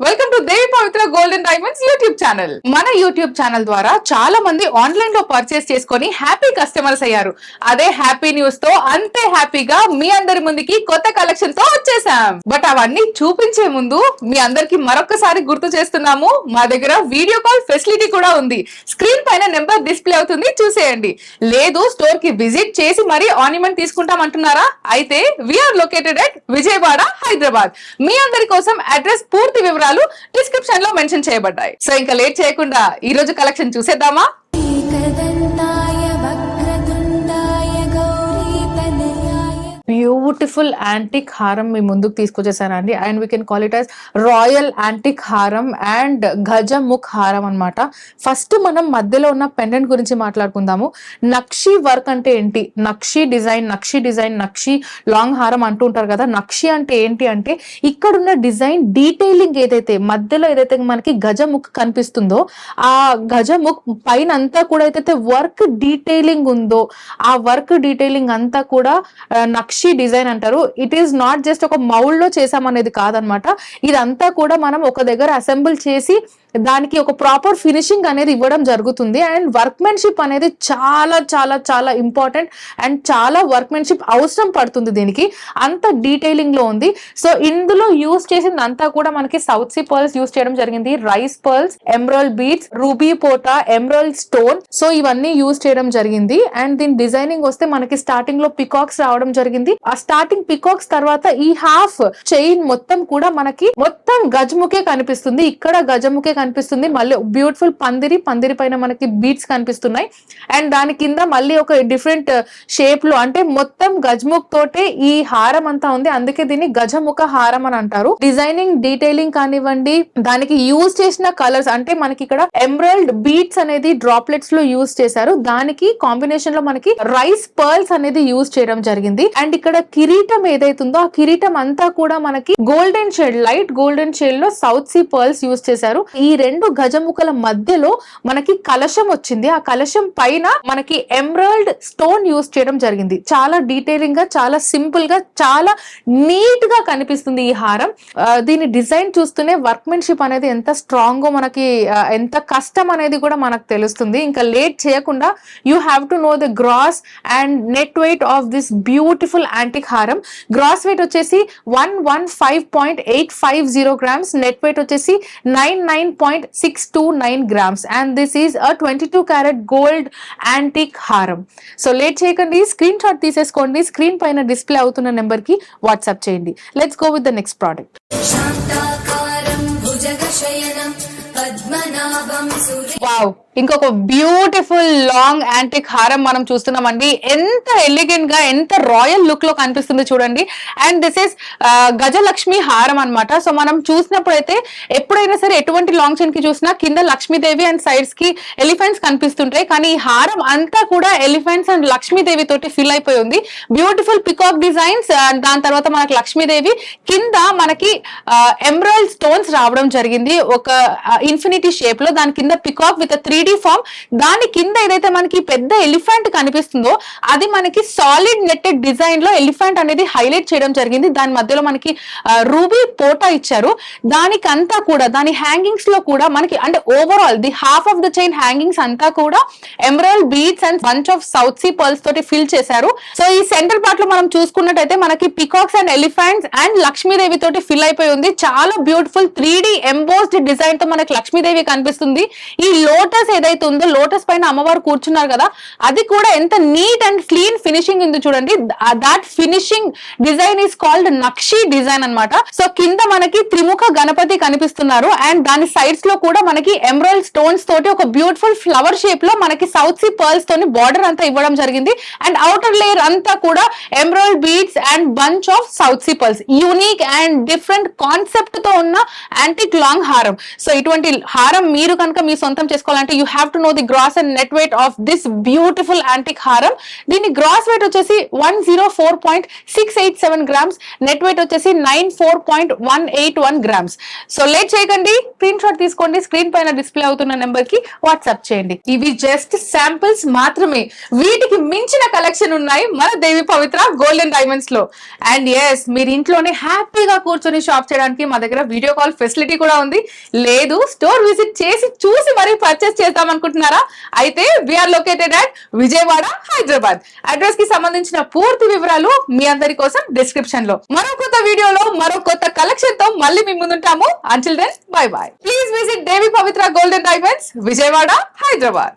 Welcome to Devi Pavitra golden diamonds YouTube channel. మన YouTube channel ద్వారా చాలా మంది ఆన్లైన్ లో పర్చేస్ చేసుకొని హ్యాపీ కస్టమర్స్ అయ్యారు. అదే హ్యాపీ న్యూస్ తో అంతే హ్యాపీగా మీ అందరి ముందుకి కొత్త కలెక్షన్ తో వచ్చేసాం. బట్ అవన్నీ చూపించే ముందు మీ అందరికి మరొకసారి గుర్తు చేస్తున్నాము, మా దగ్గర వీడియో కాల్ ఫెసిలిటీ కూడా ఉంది. స్క్రీన్ పైన నెంబర్ డిస్ప్లే అవుతుంది, చూసేయండి. లేదు స్టోర్ కి విజిట్ చేసి మరీ ఆర్నమెంట్ తీసుకుంటాం అంటున్నారా? అయితే we are located at Vijayawada, Hyderabad. మీ అందరి కోసం అడ్రస్, పూర్తి వివరాలు డిస్క్రిప్షన్ లో మెన్షన్ చేయబడ్డాయి. సో ఇంకా లేట్ చేయకుండా ఈ రోజు కలెక్షన్ చూసేద్దామా? బ్యూటిఫుల్ యాంటిక్ హారం మీ ముందుకు తీసుకొచ్చేసానండి. And we can call it as royal antique హారం అండ్ గజముఖ్ హారం అన్నమాట. ఫస్ట్ మనం మధ్యలో ఉన్న పెండెంట్ గురించి మాట్లాడుకుందాము. నక్షి వర్క్ అంటే ఏంటి, నక్షి డిజైన్, నక్షి లాంగ్ హారం అంటూ ఉంటారు కదా. నక్షి అంటే ఏంటి అంటే ఇక్కడున్న డిజైన్ డీటెయిలింగ్ ఏదైతే మధ్యలో ఏదైతే మనకి గజముఖ్ కనిపిస్తుందో ఆ గజముఖ్ పైన అంతా కూడా ఏదైతే వర్క్ డీటెయిలింగ్ ఉందో ఆ వర్క్ డీటెయిలింగ్ అంతా కూడా నక్షి డిజైన్ అంటారు. ఇట్ ఈస్ నాట్ జస్ట్ ఒక మౌల్డ్ లో చేసామనేది కాదనమాట. ఇదంతా కూడా మనం ఒక దగ్గర అసెంబుల్ చేసి దానికి ఒక ప్రాపర్ ఫినిషింగ్ అనేది ఇవ్వడం జరుగుతుంది. అండ్ వర్క్మెన్షిప్ అనేది చాలా చాలా చాలా ఇంపార్టెంట్ అండ్ చాలా వర్క్మెన్షిప్ అవసరం పడుతుంది దీనికి, అంత డీటెయిలింగ్ లో ఉంది. సో ఇందులో యూస్ చేసింది అంతా కూడా మనకి సౌత్ సీ పర్ల్స్ యూస్ చేయడం జరిగింది, rice pearls, emerald beads, ruby పోటా, ఎమరాల్డ్ స్టోన్. సో ఇవన్నీ యూస్ చేయడం జరిగింది. అండ్ దీని డిజైనింగ్ వస్తే మనకి స్టార్టింగ్ లో పికాక్స్ రావడం జరిగింది. ఆ స్టార్టింగ్ పికాక్స్ తర్వాత ఈ హాఫ్ చైన్ మొత్తం కూడా మనకి మొత్తం గజముఖే కనిపిస్తుంది. ఇక్కడ గజముఖే కనిపిస్తుంది. మళ్ళీ బ్యూటిఫుల్ పందిరి పైన మనకి బీడ్స్ కనిపిస్తున్నాయి. అండ్ దాని కింద మళ్ళీ ఒక డిఫరెంట్ షేప్ లో అంటే మొత్తం గజముఖ్ తోటే ఈ హారం అంతా ఉంది. అందుకే దీన్ని గజముఖ హారం అని అంటారు. డిజైనింగ్, డీటెయిలింగ్ కానివ్వండి, దానికి యూజ్ చేసిన కలర్స్ అంటే మనకి ఇక్కడ ఎమరాల్డ్ బీడ్స్ అనేది డ్రాప్లెట్స్ లో యూజ్ చేశారు. దానికి కాంబినేషన్ లో మనకి రైస్ పర్ల్స్ అనేది యూజ్ చేయడం జరిగింది. అండ్ ఇక్కడ కిరీటం ఏదైతుందో ఆ కిరీటం అంతా కూడా మనకి golden shade, light golden shade లో సౌత్ సీ పర్ల్స్ యూజ్ చేశారు. ఈ రెండు గజముఖల మధ్యలో మనకి కలశం వచ్చింది. ఆ కలశం పైన మనకి ఎమరాల్డ్ స్టోన్ యూజ్ చేయడం జరిగింది. చాలా డీటెయిలింగ్ గా, చాలా సింపుల్ గా, చాలా నీట్ గా కనిపిస్తుంది ఈ హారం. దీని డిజైన్ చూస్తూనే వర్క్మెన్షిప్ అనేది ఎంత స్ట్రాంగ్ గా మనకి ఎంత కష్టం అనేది కూడా మనకు తెలుస్తుంది. ఇంకా లేట్ చేయకుండా you have to know the gross and net weight of this beautiful antique హారం. గ్రాస్ వెయిట్ వచ్చేసి 115.850 గ్రామ్స్, నెట్ వెయిట్ వచ్చేసి 99.629 grams, and this is a 22 carat gold antique haram. So late చేయకండి, స్క్రీన్ షాట్ తీసేసుకోండి. Screen పైన display అవుతున్న number కి WhatsApp చేయండి. Let's go with the next product. Wow, ఇంకొక బ్యూటిఫుల్ లాంగ్ యాంటిక్ హారం మనం చూస్తున్నామండి. ఎంత ఎలిగెంట్ గా, ఎంత రాయల్ లుక్ లో కనిపిస్తుంది చూడండి. అండ్ దిస్ ఇస్ గజలక్ష్మి హారం అన్నమాట. సో మనం చూసినప్పుడైతే ఎప్పుడైనా సరే ఎటువంటి లాంగ్ చైన్ కి చూసినా కింద లక్ష్మీదేవి అండ్ సైడ్స్ కి ఎలిఫెంట్స్ కనిపిస్తుంటాయి. కానీ ఈ హారం అంతా కూడా ఎలిఫెంట్స్ అండ్ లక్ష్మీదేవి తోటి ఫిల్ అయిపోయి ఉంది. బ్యూటిఫుల్ పికాక్ డిజైన్స్, దాని తర్వాత మనకి లక్ష్మీదేవి, కింద మనకి ఎమరాల్డ్ స్టోన్స్ రావడం జరిగింది ఒక ఇన్ఫినిటీ షేప్ లో. దాని కింద పికాక్ విత్ 3D ఫార్మ్. దాని కింద ఏదైతే మనకి పెద్ద ఎలిఫెంట్ కనిపిస్తుందో అది మనకి సాలిడ్ నెట్టెడ్ డిజైన్ లో ఎలిఫెంట్ అనేది హైలైట్ చేయడం జరిగింది. దాని మధ్యలో మనకి రూబీ పోటా ఇచ్చారు. దానికంతా కూడా దాని హ్యాంగింగ్స్ లో కూడా మనకి అంటే overall the half of the chain hangings అంతా కూడా emerald beads and bunch of south sea pearls తోటి ఫిల్ చేశారు. సో ఈ సెంటర్ పార్ట్ లో మనం చూసుకున్నట్టయితే మనకి peacocks and elephants and Lakshmidevi తోటి ఫిల్ అయిపోయి ఉంది. చాలా బ్యూటిఫుల్ 3D ఎంబోస్డ్ డిజైన్ తో మనకి లక్ష్మీదేవి కనిపిస్తుంది. ఈ లోటస్ ఏదైతే ఉందో, లోటస్ పైన అమ్మవారు కూర్చున్నారు కదా, అది కూడా ఎంత నీట్ అండ్ క్లీన్ ఫినిషింగ్ ఉంది చూడండి. That finishing design is called nakshi design అన్నమాట. సో కింద మనకి త్రిముఖ గణపతి కనిపిస్తున్నారు. అండ్ దాని సైడ్స్ లో కూడా మనకి ఎమరాల్డ్ స్టోన్స్ తోటి ఒక బ్యూటిఫుల్ ఫ్లవర్ షేప్ లో మనకి సౌత్ సీ పర్ల్స్ తోని బార్డర్ అంతా ఇవ్వడం జరిగింది. అండ్ అవుటర్ లేయర్ అంతా కూడా emerald beads and bunch of south sea pearls. Unique and different concept తో ఉన్న యాంటిక్ లాంగ్ హారం. సో ఇటువంటి హారం మీరు మీరు కనుక మీ సొంతం చేసుకోవాలంటే you have to know the gross and net weight of this beautiful antique హారం. దీని గ్రాస్ వెయిట్ వచ్చేసి 104.687 గ్రామ్స్, నెట్ వెయిట్ వచ్చేసి 94.181 గ్రామ్స్. సో లేట్ చేయకండి, స్క్రీన్ షాట్ తీసుకోండి, స్క్రీన్ పైన డిస్ప్లే అవుతున్న నెంబర్ కి వాట్సాప్ చేయండి. ఇవి జస్ట్ శాంపిల్స్ మాత్రమే, వీటికి మించిన కలెక్షన్ ఉన్నాయి మన దేవి పవిత్ర గోల్డెన్ డైమండ్స్ లో. అండ్ ఎస్, మీరు ఇంట్లోనే హ్యాపీగా కూర్చొని షాప్ చేయడానికి మా దగ్గర వీడియో కాల్ ఫెసిలిటీ కూడా ఉంది. లేదు, స్టోర్ విజిట్ చేసి చూసి మరీ పర్చేస్ చేద్దాం అనుకుంటున్నారా? అయితే we are located at Vijayawada, Hyderabad. Address కి సంబంధించిన పూర్తి వివరాలు మీ అందరి కోసం డిస్క్రిప్షన్ లో. మరో కొత్త వీడియోలో మరో కొత్త కలెక్షన్ తో మళ్ళీ మీ ముందుంటాము. Until then, bye bye. Please visit Devi Pavitra golden diamonds, Vijayawada, Hyderabad.